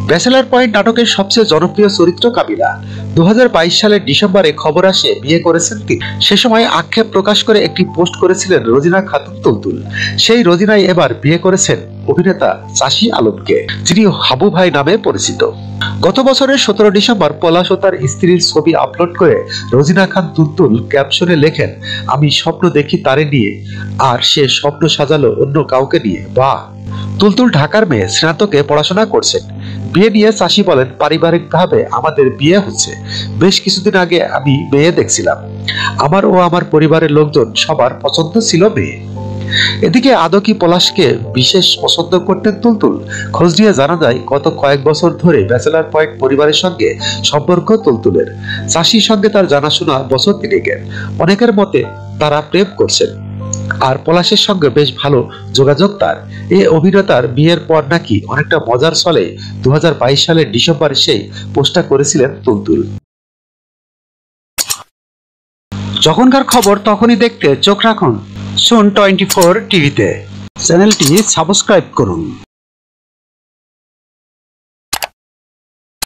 Bachelor point নাটকের সবচেয়ে জনপ্রিয় চরিত্র কাবিলা। 2022 সালের ডিসেম্বরে খবর আসে বিয়ে করেছেন তিনি। সে সময় আক্ষেপ প্রকাশ করে একটি পোস্ট করেছিলেন রোজিনা খাতুন তুলতুল। সেই রোজিনাই এবার বিয়ে করেছেন অভিনেতা চাষী আলমকে, যিনি হাবু ভাই নামে পরিচিত। গত বছরের 17 ডিসেম্বর পলাশ ও তার স্ত্রীর ছবি আপলোড করে রোজিনা খান তুলতুল ক্যাপশনে লেখেন, আমি স্বপ্ন দেখি তারে নিয়ে, আর সে স্বপ্ন সাজালো অন্য কাউকে নিয়ে। বাহ! তুলতুল ঢাকার মেয়ে, স্নাতকে পড়াশোনা করছেন। বিয়ে নিয়ে চাষী বলেন, পারিবারিকভাবে আমাদের বিয়ে হচ্ছে। বেশ কিছুদিন আগে আমি মেয়ে দেখছিলাম। আমার ও আমার পরিবারের লোকজন সবার পছন্দ ছিল মেয়ে। এদিকে আদৌ কি পলাশকে বিশেষ পছন্দ করতেন তুলতুল? খোঁজ নিয়ে জানা যায়, গত কয়েক বছর ধরে ব্যাচেলর পয়েন্ট পরিবারের সঙ্গে সম্পর্ক তুলতুলের। চাষীর সঙ্গে তার জানাশোনা বছর তিনেকের। অনেকের মতে তারা প্রেম করছেন, আর পলাশের সঙ্গে বেশ ভালো যোগাযোগ তার। এই অভিনেতার বিয়ের পর নাকি অনেকটা মজার ছলে 2022 সালের ডিসেম্বরে সেই পোস্টটা করেছিলেন তুলতুল। যখনকার খবর তখনই দেখতে চোখ রাখুন সুন 24 টিভিতে। চ্যানেলটি সাবস্ক্রাইব করুন।